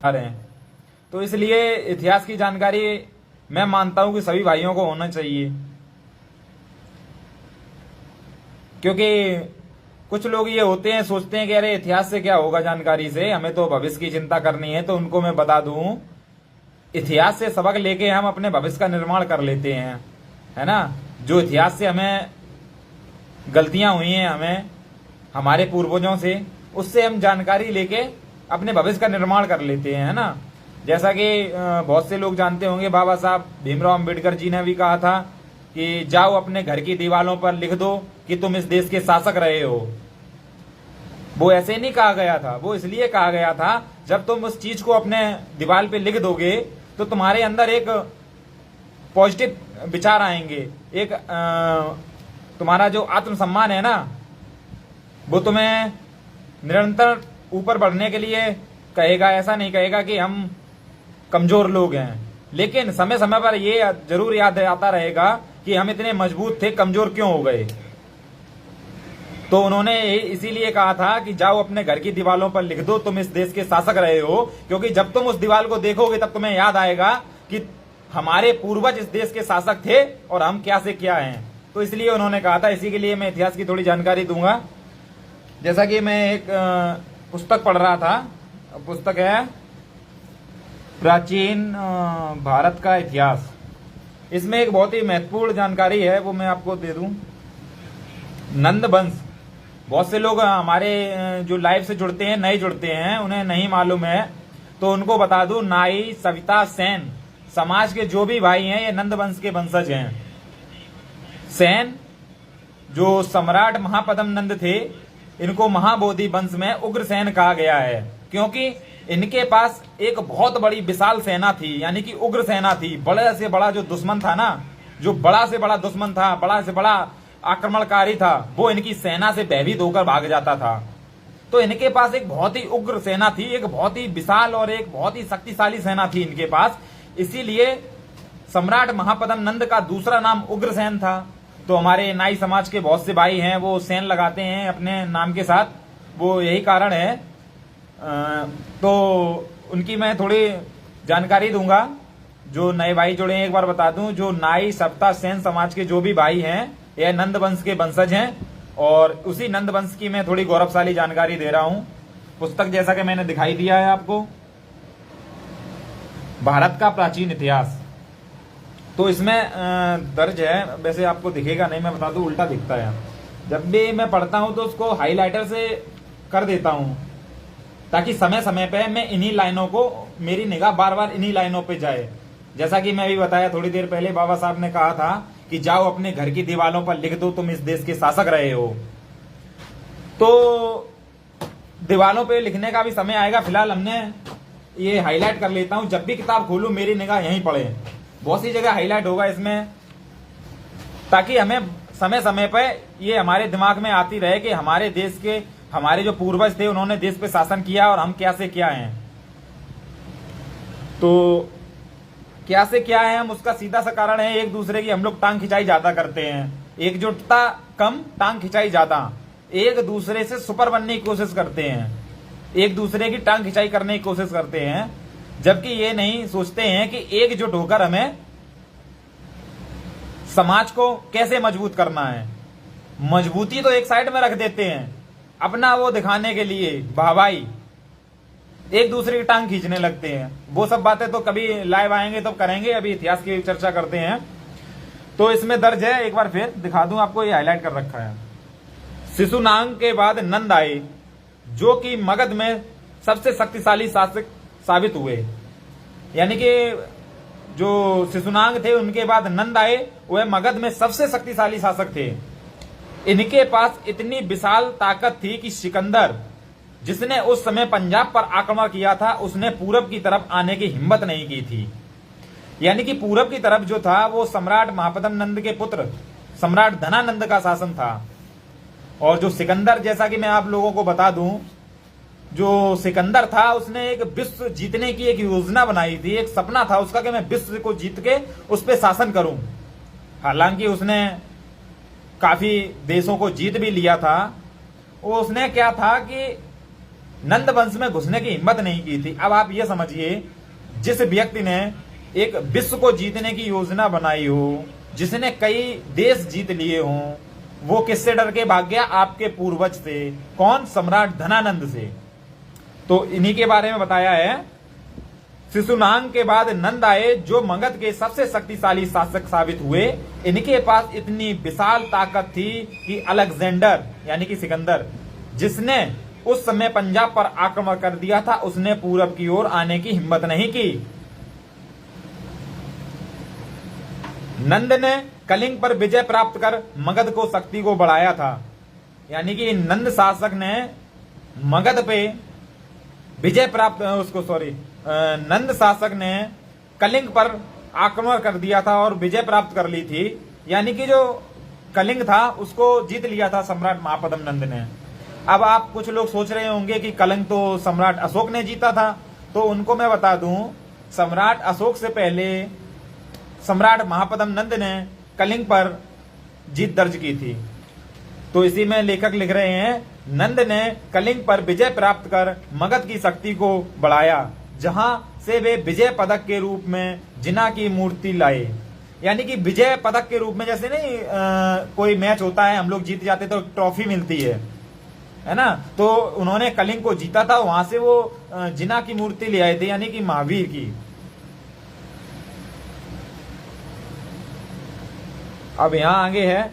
रहे हैं। तो इसलिए इतिहास की जानकारी मैं मानता हूं कि सभी भाइयों को होना चाहिए, क्योंकि कुछ लोग ये होते हैं, सोचते हैं कि अरे इतिहास से क्या होगा, जानकारी से हमें तो भविष्य की चिंता करनी है। तो उनको मैं बता दूं, इतिहास से सबक लेके हम अपने भविष्य का निर्माण कर लेते हैं, है ना। जो इतिहास से हमें गलतियां हुई हैं, हमें हमारे पूर्वजों से, उससे हम जानकारी लेके अपने भविष्य का निर्माण कर लेते हैं, है ना। जैसा कि बहुत से लोग जानते होंगे, बाबा साहब भीमराव अंबेडकर जी ने भी कहा था कि जाओ अपने घर की दीवारों पर लिख दो कि तुम इस देश के शासक रहे हो। वो ऐसे नहीं कहा गया था, वो इसलिए कहा गया था जब तुम उस चीज को अपने दीवार पे लिख दोगे तो तुम्हारे अंदर एक पॉजिटिव विचार आएंगे, एक तुम्हारा जो आत्मसम्मान है ना, वो तुम्हें निरंतर ऊपर बढ़ने के लिए कहेगा। ऐसा नहीं कहेगा कि हम कमजोर लोग हैं, लेकिन समय समय पर ये जरूर याद आता रहेगा कि हम इतने मजबूत थे, कमजोर क्यों हो गए। तो उन्होंने इसीलिए कहा था कि जाओ अपने घर की दीवारों पर लिख दो तुम इस देश के शासक रहे हो, क्योंकि जब तुम उस दीवार को देखोगे तब तुम्हें याद आएगा कि हमारे पूर्वज इस देश के शासक थे और हम क्या से क्या हैं। तो इसलिए उन्होंने कहा था। इसी के लिए मैं इतिहास की थोड़ी जानकारी दूंगा। जैसा कि मैं एक पुस्तक पढ़ रहा था, पुस्तक है प्राचीन भारत का इतिहास। इसमें एक बहुत ही महत्वपूर्ण जानकारी है, वो मैं आपको दे दूं। नंद वंश, बहुत से लोग हमारे जो लाइव से जुड़ते हैं, नए जुड़ते हैं, उन्हें नहीं मालूम है, तो उनको बता दूं, नाई, सविता, सेन समाज के जो भी भाई हैं ये नंद वंश के वंशज हैं। सेन जो सम्राट महापद्म नंद थे, इनको महाबोधि वंश में उग्रसेन कहा गया है, क्योंकि इनके पास एक बहुत बड़ी विशाल सेना थी, यानी कि उग्र सेना थी। बड़े से बड़ा जो दुश्मन था ना, जो बड़ा से बड़ा दुश्मन था, बड़ा से बड़ा आक्रमणकारी था, वो इनकी सेना से भयभीत होकर भाग जाता था। तो इनके पास एक बहुत ही उग्र सेना थी, एक बहुत ही विशाल और एक बहुत ही शक्तिशाली सेना थी इनके पास। इसीलिए सम्राट महापद्म नंद का दूसरा नाम उग्रसेन था। तो हमारे नाई समाज के बहुत से भाई हैं, वो सेन लगाते हैं अपने नाम के साथ, वो यही कारण है। तो उनकी मैं थोड़ी जानकारी दूंगा। जो नए भाई जुड़े हैं, एक बार बता दूं, जो नाई, सप्ता, सेन समाज के जो भी भाई हैं, यह नंद वंश के वंशज हैं, और उसी नंद वंश की मैं थोड़ी गौरवशाली जानकारी दे रहा हूं। पुस्तक जैसा कि मैंने दिखाई दिया है आपको, भारत का प्राचीन इतिहास। तो इसमें दर्ज है, वैसे आपको दिखेगा नहीं, मैं बता दूं उल्टा दिखता है। जब भी मैं पढ़ता हूं तो उसको हाईलाइटर से कर देता हूं, ताकि समय समय पे मैं इन्हीं लाइनों को, मेरी निगाह बार बार इन्हीं लाइनों पे जाए। जैसा कि मैं अभी बताया थोड़ी देर पहले, बाबा साहब ने कहा था कि जाओ अपने घर की दीवारों पर लिख दो तुम इस देश के शासक रहे हो। तो दीवारों पे लिखने का भी समय आएगा, फिलहाल हमने ये हाईलाइट कर लेता हूं। जब भी किताब खोलूं मेरी निगाह यहीं पड़े, बहुत सी जगह हाईलाइट होगा इसमें, ताकि हमें समय समय पर ये हमारे दिमाग में आती रहे कि हमारे देश के, हमारे जो पूर्वज थे उन्होंने देश पे शासन किया और हम क्या से क्या हैं। तो क्या से क्या है हम, उसका सीधा सा कारण है एक दूसरे की हम लोग टांग खिंचाई ज्यादा करते हैं। एकजुटता कम, टांग खिंचाई ज्यादा। एक दूसरे से सुपर बनने की कोशिश करते हैं, एक दूसरे की टांग खिंचाई करने की कोशिश करते हैं, जबकि ये नहीं सोचते हैं कि एकजुट होकर हमें समाज को कैसे मजबूत करना है। मजबूती तो एक साइड में रख देते हैं, अपना वो दिखाने के लिए वाहवाही, एक दूसरे की टांग खींचने लगते हैं। वो सब बातें तो कभी लाइव आएंगे तो करेंगे, अभी इतिहास की चर्चा करते हैं। तो इसमें दर्ज है, एक बार फिर दिखा दूं आपको, ये हाईलाइट कर रखा है। शिशुनाग के बाद नंद आए, जो कि मगध में सबसे शक्तिशाली शासक साबित हुए। यानी कि जो शिशुनाग थे उनके बाद नंद आए, वह मगध में सबसे शक्तिशाली शासक थे। इनके पास इतनी विशाल ताकत थी कि सिकंदर, जिसने उस समय पंजाब पर आक्रमण किया था, उसने पूरब की तरफ आने की हिम्मत नहीं की थी। यानी कि पूरब की तरफ जो था वो सम्राट महापद्म नंद के पुत्र सम्राट धनानंद का शासन था। और जो सिकंदर, जैसा कि मैं आप लोगों को बता दूं, जो सिकंदर था उसने एक विश्व जीतने की एक योजना बनाई थी, एक सपना था उसका कि मैं विश्व को जीत के उस पर शासन करूं। हालांकि उसने काफी देशों को जीत भी लिया था। वो उसने क्या था कि नंद वंश में घुसने की हिम्मत नहीं की थी। अब आप ये समझिए, जिस व्यक्ति ने एक विश्व को जीतने की योजना बनाई हो, जिसने कई देश जीत लिए हों, वो किससे डर के भाग गया? आपके पूर्वज से। कौन? सम्राट धनानंद से। तो इन्हीं के बारे में बताया है। शिशुनाग के बाद नंद आए, जो मगध के सबसे शक्तिशाली शासक साबित हुए। इनके पास इतनी विशाल ताकत थी कि अलेक्जेंडर यानी कि सिकंदर, जिसने उस समय पंजाब पर आक्रमण कर दिया था, उसने पूरब की ओर आने की हिम्मत नहीं की। नंद ने कलिंग पर विजय प्राप्त कर मगध को शक्ति को बढ़ाया था। यानी कि नंद शासक ने मगध पे विजय प्राप्त नंद शासक ने कलिंग पर आक्रमण कर दिया था और विजय प्राप्त कर ली थी। यानी कि जो कलिंग था उसको जीत लिया था सम्राट महापद्म नंद ने। अब आप कुछ लोग सोच रहे होंगे कि कलिंग तो सम्राट अशोक ने जीता था, तो उनको मैं बता दूं, सम्राट अशोक से पहले सम्राट महापद्म नंद ने कलिंग पर जीत दर्ज की थी। तो इसी में लेखक लिख रहे हैं, नंद ने कलिंग पर विजय प्राप्त कर मगध की शक्ति को बढ़ाया, जहां से वे विजय पदक के रूप में जिना की मूर्ति लाए। यानी कि विजय पदक के रूप में, जैसे नहीं कोई मैच होता है, हम लोग जीत जाते तो ट्रॉफी मिलती है ना, तो उन्होंने कलिंग को जीता था, वहां से वो जिना की मूर्ति ले आए थे, यानी कि महावीर की। अब यहां आगे है,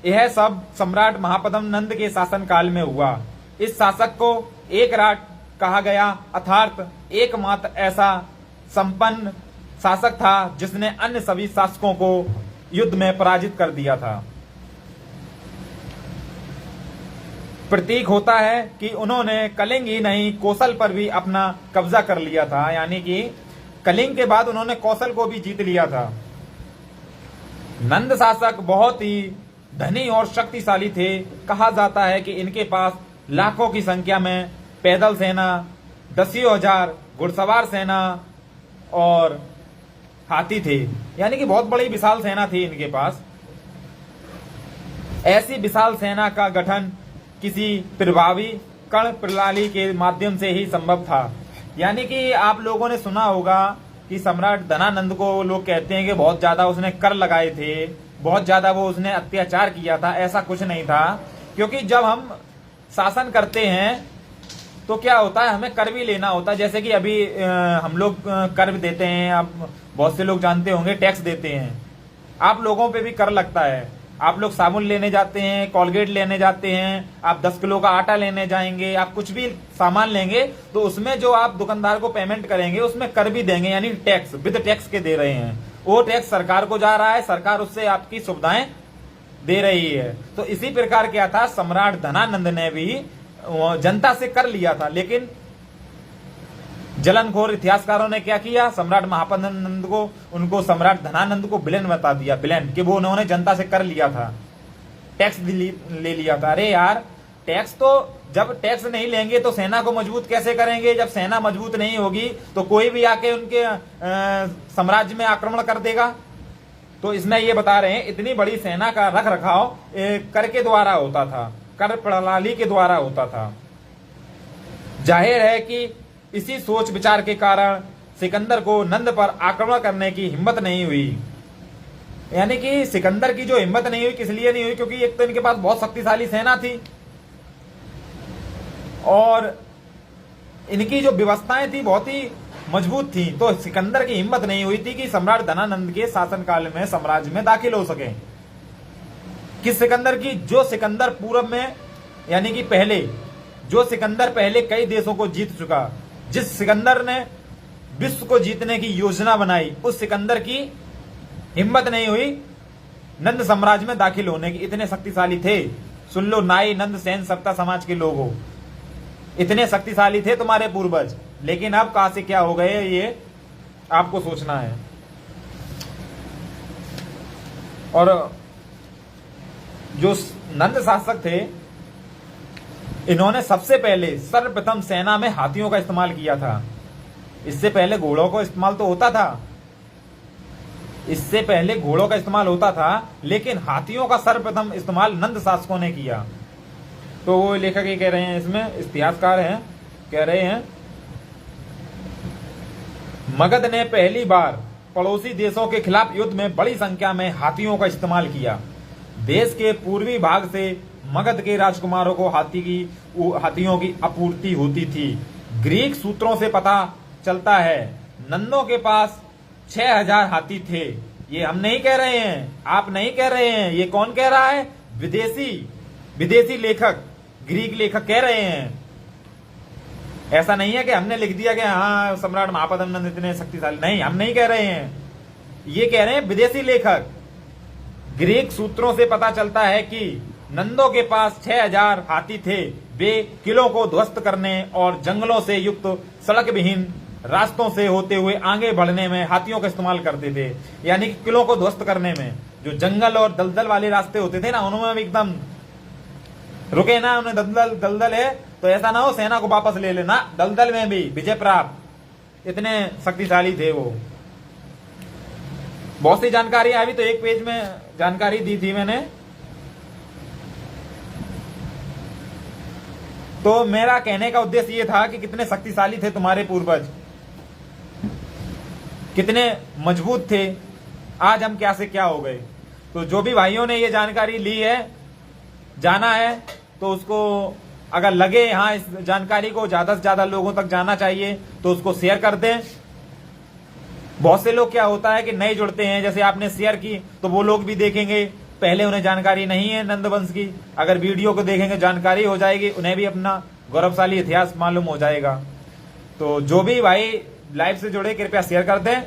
यह सब सम्राट महापद्म नंद के शासनकाल में हुआ। इस शासक को एक राट कहा गया, अर्थात एकमात्र ऐसा संपन्न शासक था जिसने अन्य सभी शासकों को युद्ध में पराजित कर दिया था। प्रतीक होता है कि उन्होंने कलिंग ही नहीं, कौशल पर भी अपना कब्जा कर लिया था। यानी कि कलिंग के बाद उन्होंने कौशल को भी जीत लिया था। नंद शासक बहुत ही धनी और शक्तिशाली थे। कहा जाता है कि इनके पास लाखों की संख्या में पैदल सेना, 10,000 घुड़सवार सेना और हाथी थे। यानी कि बहुत बड़ी विशाल सेना थी इनके पास। ऐसी विशाल सेना का गठन किसी प्रभावी कण प्रणाली के माध्यम से ही संभव था। यानी कि आप लोगों ने सुना होगा कि सम्राट धनानंद को लोग कहते हैं कि बहुत ज्यादा उसने कर लगाए थे, बहुत ज्यादा वो उसने अत्याचार किया था। ऐसा कुछ नहीं था, क्योंकि जब हम शासन करते हैं तो क्या होता है, हमें कर भी लेना होता है। जैसे कि अभी हम लोग कर देते हैं, आप बहुत से लोग जानते होंगे, टैक्स देते हैं। आप लोगों पे भी कर लगता है। आप लोग साबुन लेने जाते हैं, कोलगेट लेने जाते हैं, आप 10 किलो का आटा लेने जाएंगे, आप कुछ भी सामान लेंगे तो उसमें जो आप दुकानदार को पेमेंट करेंगे उसमें कर भी देंगे, यानी टैक्स विद टैक्स के दे रहे हैं। वो टैक्स सरकार को जा रहा है, सरकार उससे आपकी सुविधाएं दे रही है। तो इसी प्रकार क्या था, सम्राट धनानंद ने भी जनता से कर लिया था, लेकिन जलनखोर इतिहासकारों ने क्या किया, सम्राट महापद्म नंद को, उनको सम्राट धनानंद को विलेन बता दिया, विलेन, कि वो उन्होंने जनता से कर लिया था, टैक्स ले लिया था। अरे यार, टैक्स तो जब टैक्स नहीं लेंगे तो सेना को मजबूत कैसे करेंगे? जब सेना मजबूत नहीं होगी तो कोई भी आके उनके साम्राज्य में आक्रमण कर देगा। तो इसमें ये बता रहे हैं, इतनी बड़ी सेना का रख रखाव कर के द्वारा होता था, कर प्रणाली के द्वारा होता था। जाहिर है कि इसी सोच विचार के कारण सिकंदर को नंद पर आक्रमण करने की हिम्मत नहीं हुई। यानी कि सिकंदर की जो हिम्मत नहीं हुई, किस लिए नहीं हुई? क्योंकि एक तो इनके पास बहुत शक्तिशाली सेना थी और इनकी जो व्यवस्थाएं थी बहुत ही मजबूत थी। तो सिकंदर की हिम्मत नहीं हुई थी कि सम्राट धनानंद के शासनकाल में साम्राज्य में दाखिल हो सके। किस सिकंदर की? जो सिकंदर पूर्व में, यानी कि पहले, जो सिकंदर पहले कई देशों को जीत चुका, जिस सिकंदर ने विश्व को जीतने की योजना बनाई, उस सिकंदर की हिम्मत नहीं हुई नंद साम्राज्य में दाखिल होने की। इतने शक्तिशाली थे। सुन लो, नाई, नंद, सेन, सप्ता समाज के लोगों, इतने शक्तिशाली थे तुम्हारे पूर्वज, लेकिन अब कहां से क्या हो गए ये आपको सोचना है। और जो नंद शासक थे, इन्होंने सबसे पहले सर्वप्रथम सेना में हाथियों का इस्तेमाल किया था। इससे पहले घोड़ों का इस्तेमाल तो होता था, इससे पहले घोड़ों का इस्तेमाल होता था, लेकिन हाथियों का सर्वप्रथम इस्तेमाल नंद शासकों ने किया। तो वो लेखक ये कह रहे हैं, इसमें इतिहासकार हैं कह रहे हैं, मगध ने पहली बार पड़ोसी देशों के खिलाफ युद्ध में बड़ी संख्या में हाथियों का इस्तेमाल किया। देश के पूर्वी भाग से मगध के राजकुमारों को हाथियों की आपूर्ति होती थी। ग्रीक सूत्रों से पता चलता है नंदों के पास 6000 हाथी थे। ये हम नहीं कह रहे हैं, आप नहीं कह रहे हैं, ये कौन कह रहा है? विदेशी लेखक, ग्रीक लेखक कह रहे हैं। ऐसा नहीं है कि हमने लिख दिया कि हाँ सम्राट महापद्म नंद इतने शक्तिशाली, नहीं, हम नहीं कह रहे हैं, ये कह रहे हैं विदेशी लेखक। ग्रीक सूत्रों से पता चलता है कि नंदों के पास 6000 हाथी थे। वे किलों को ध्वस्त करने और जंगलों से युक्त सड़क विहीन रास्तों से होते हुए आगे बढ़ने में हाथियों का इस्तेमाल करते थे। यानी कि किलों को ध्वस्त करने में जो जंगल और दलदल वाले रास्ते होते थे ना, उनमें भी एकदम रुके ना, उन्हें दलदल है तो ऐसा ना हो सेना को वापस ले लेना, दलदल में भी विजय प्राप्त, इतने शक्तिशाली थे वो। बहुत सी जानकारी अभी तो एक पेज में जानकारी दी थी मैंने। तो मेरा कहने का उद्देश्य ये था कि कितने शक्तिशाली थे तुम्हारे पूर्वज, कितने मजबूत थे, आज हम क्या से क्या हो गए। तो जो भी भाइयों ने ये जानकारी ली है, जाना है, तो उसको अगर लगे हाँ इस जानकारी को ज्यादा से ज्यादा लोगों तक जाना चाहिए तो उसको शेयर कर दें। बहुत से लोग क्या होता है कि नए जुड़ते हैं, जैसे आपने शेयर की तो वो लोग भी देखेंगे, पहले उन्हें जानकारी नहीं है नंदवंश की, अगर वीडियो को देखेंगे जानकारी हो जाएगी, उन्हें भी अपना गौरवशाली इतिहास मालूम हो जाएगा। तो जो भी भाई लाइव से जुड़े कृपया शेयर कर दें,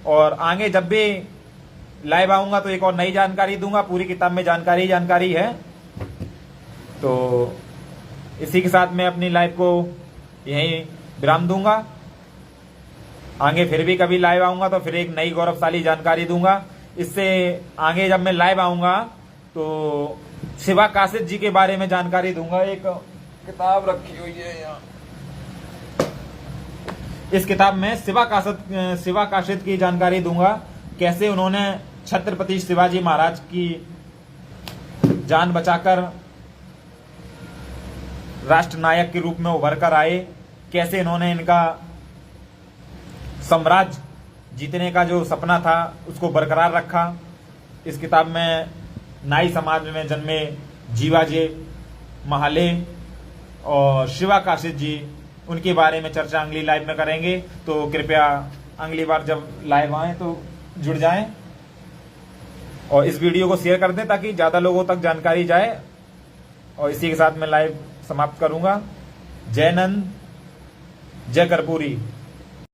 और आगे जब भी लाइव आऊंगा तो एक और नई जानकारी दूंगा। पूरी किताब में जानकारी है। तो इसी के साथ मैं अपनी लाइव को यहीं विराम दूंगा। आगे फिर भी कभी लाइव आऊंगा तो फिर एक नई गौरवशाली जानकारी दूंगा। इससे आगे जब मैं लाइव आऊंगा तो शिवा काशिद जी के बारे में जानकारी दूंगा। एक किताब रखी हुई है यहाँ, इस किताब में शिवा काशिद की जानकारी दूंगा, कैसे उन्होंने छत्रपति शिवाजी महाराज की जान बचाकर राष्ट्र नायक के रूप में उभर कर आए, कैसे इन्होंने इनका साम्राज्य जीतने का जो सपना था उसको बरकरार रखा। इस किताब में नाई समाज में जन्मे जीवाजी महाले और शिवा काशिद जी, उनके बारे में चर्चा अगली लाइव में करेंगे। तो कृपया अगली बार जब लाइव आए तो जुड़ जाएं और इस वीडियो को शेयर कर दें ताकि ज्यादा लोगों तक जानकारी जाए। और इसी के साथ मैं लाइव समाप्त करूंगा। जय नंद, जय कर्पूरी।